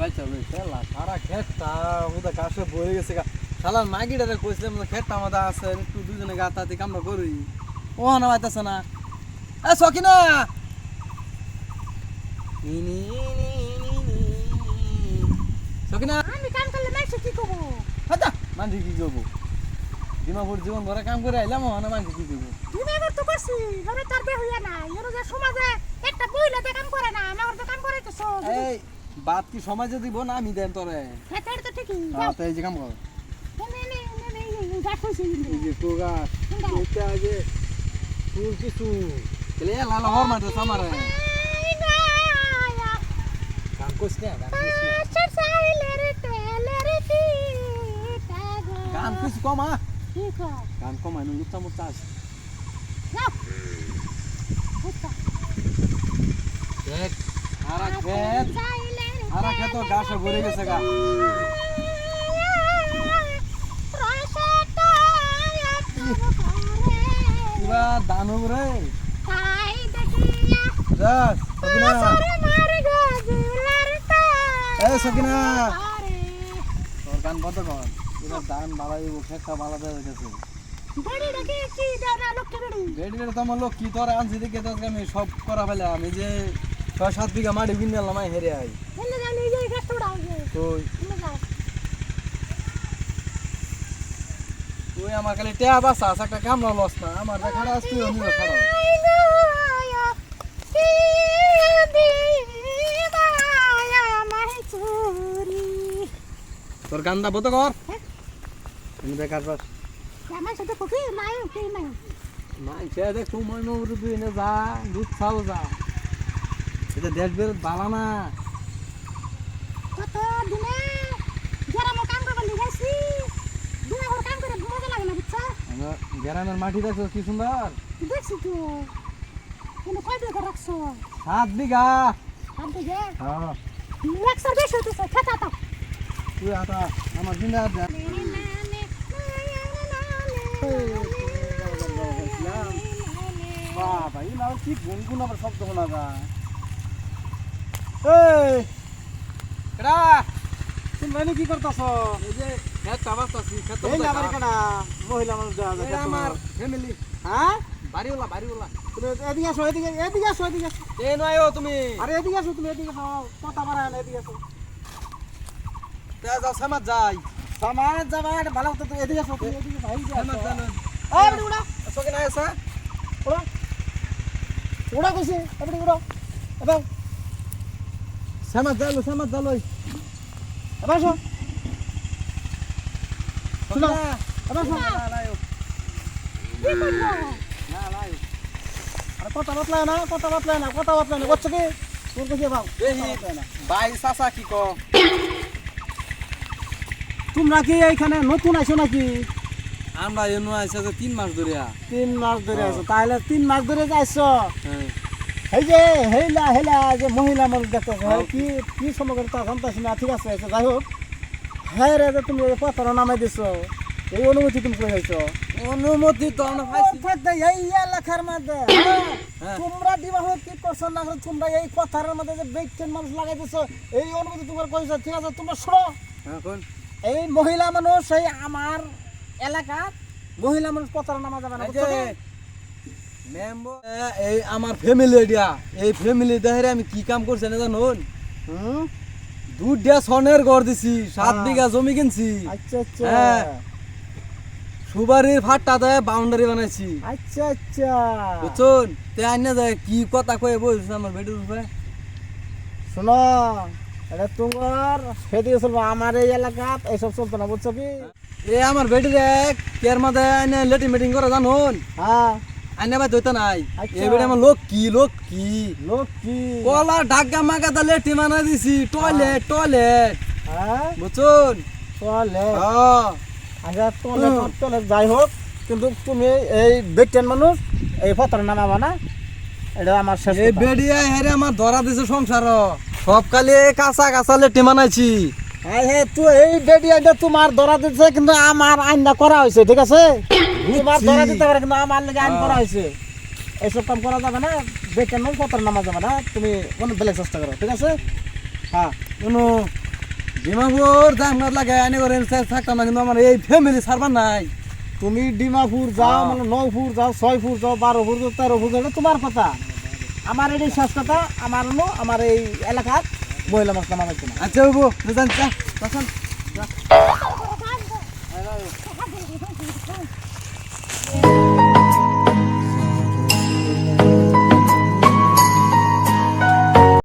ভাই চলে খেলা সারা খেতটা ওদের কাছে বয়ে গেছে শালার মাগিটারে কইছিলাম খেতটা আমাদের আছে একটু দুজনে গাতাতে কামড়া করি ও না পাইতেছে না এ সকিনা সকিনা আমি কাম করলে মাইছে কি করব? হাদা মানছি কি করবো দিমাপুর জীবন ভরা কাম করে আইলাম না মানছি কি করবো তুমি এবার তো করছি ধরে তার বে হইয়া না এর যে সমাজে একটা মহিলা তো কাম করে না আমার তো কাম করে তো সব এই বাদ কি সমাজে দিব না আমি দেন তোরে হ্যাঁ তাই তো ঠিকই হ্যাঁ তো এই যে কাম কর গাছ হইছে এই যে কোগা এটা যে ফুল কিছু কেলে লাল হর মারতে সামারে গান কইছ না গান কিছু কমা গান কমাই নো লুটা মুটা আছে দেখ আরা খেত গাছে ভরে গেছে গা পুরা দানব রে যাস সকিনা এই সকিনা তোর গান বন্ধ কর পুরা দান বালা দিব খেতটা বালা দেওয়া গেছে বেড়ি তো আমার লোক কি তোর আনছি দেখে তোকে আমি সব করা ফেলে আমি যে 6-7 বিঘা মাটি কিনে আনলাম হেরে আই তুই আমার খালি টেয়া বাসা একটা কামড়া লস না আমার দেখাটা আস তুই অন্য খাড়া তোর গান্দা বতো কর আমি বেকার পাস মাইছে দেখ সময় নবরু তুই না যা দুধ খাও যা এটা দেশ বের বালা না কত দিনে যারা মো কাম করব লিগাইছি দুই হল কাম করে মজা লাগে না বুঝছা আমরা গ্রামের মাটি দেখো কি সুন্দর দেখছি তো কোনো কয় বিঘা রাখছো 7 বিঘা আম তো যে হ্যাঁ একশো বেশি হইতেছে খাতা তো তুই আতা আমার জিন্দা দে বাবা এই লাউ কি গুনগুন আবার শব্দ শোনা যায় এই এরা তুমি মানে কি করতাছ এই যে খেত চাবাতাছি খেত এই না বাড়ি কানা মহিলা মানুষ দেওয়া যায় এটা আমার ফ্যামিলি হ্যাঁ বাড়িওয়ালা তুমি এদিকে আসো এদিকে আসো এ নয়ও তুমি আরে এদিকে আসো তুমি এদিকে আসো কথা বাড়ায় না এদিকে আসো তে যাও সমাজ যাই সমাজ যাবা এটা ভালো হতো তুমি এদিকে আসো তুমি এদিকে ভাই যা সমাজ জানো এই বড়ি উড়া সকে না এসা উড়া উড়া কইছে বড়ি উড়া এবা সমাজ যালো এবা আসো শুনো এবা আসো না লাইও কি করব না লাইও আরে কথা বাতলা না করছো কি তোর কইছে বাবা এই ভাই সাসা কি কো তোমরা কি এইখানে নতুন আইছো নাকি আমরা এনু আইছে যে 3 মাস ধরে 3 মাস ধরে আছো তাহলে 3 মাস ধরে যাইছো হ্যাঁ এই যে হেলা যে মহিলা মানুষ দেখতে কি সমগ্র তা সন্তাসী না ঠিক আছে যাই হোক হ্যাঁ রে যে তুমি পত্র নামাই দিছো এই অনুমতি তুমি কই হইছো অনুমতি তো আমরা পাইছি এই এলাকার মধ্যে তোমরা বিবাহ কি করছো না করছো তোমরা এই কথার মধ্যে যে ব্যক্তির মানুষ লাগাই দিছো এই অনুমতি তোমার কইছো ঠিক আছে তোমরা শুনো এখন এই মহিলা মানুষ এই আমার এলাকা মহিলা মানুষ পত্র নামা যাবে না এই যে মেম্বার এই আমার ফ্যামিলি এডিয়া এই ফ্যামিলি দেহরে আমি কি কাম করছি না জানুন হুম দুটা সনের ঘর দিছি 7 বিঘা জমি কিনছি আচ্ছা হ্যাঁ সুবারির ফাটটা দেয় বাউন্ডারি বানাইছি আচ্ছা বুঝছুন তে আইনা যায় কি কথা কয়ে বলছিস আমার বেডের উপরে শোনো এটা তোমার সেদিকে চলবো আমার এই এলাকা এইসব চলতো না বুঝছো কি এ আমার বেডের এক কের মধ্যে আইনা লেটিং মিটিং করে জানুন হ্যাঁ আইনা ভাই দইতা নাই আচ্ছা। এই বেডে আমার লোক কি লোক কি কলা ঢাকা মাকা দা লেটি মানা দিছি টয়লেট হ্যাঁ বুঝছুন চলে হ্যাঁ আচ্ছা চলে যাই হোক কিন্তু তুমি এই বেটেন মানুষ এই পত্র নামাবা না এটা আমার শেষ এই কথা। বেডিয়া হেরে আমার ধরা দিছে সংসার সব কালে কাঁচা লেটি মানাইছি হ্যাঁ তুই এই বেডিয়াটা তোমার ধরা দিচ্ছে কিন্তু আমার আইনটা করা হয়েছে ঠিক আছে তোমার ধরা দিতে পারে কিন্তু আমার লেগে আইন করা হয়েছে এইসব কাম করা যাবে না বেটেন মানুষ পত্র নামা যাবে না তুমি কোনো বেলেগ চেষ্টা করো ঠিক আছে হ্যাঁ কোনো ডিমাপুর জামগাত লাগে আইনে করে থাকতাম না কিন্তু আমার এই ফ্যামিলি সারবার নাই। তুমি ডিমাপুর যাও মানে 9 ফুট যাও 6 ফুট যাও 12 ফুট যাও 13 ফুট যাও এটা তোমার কথা। আমার এটাই শেষ কথা। আমার এই এলাকার মহিলা মাছ নামানো আচ্ছা বাবু জান চা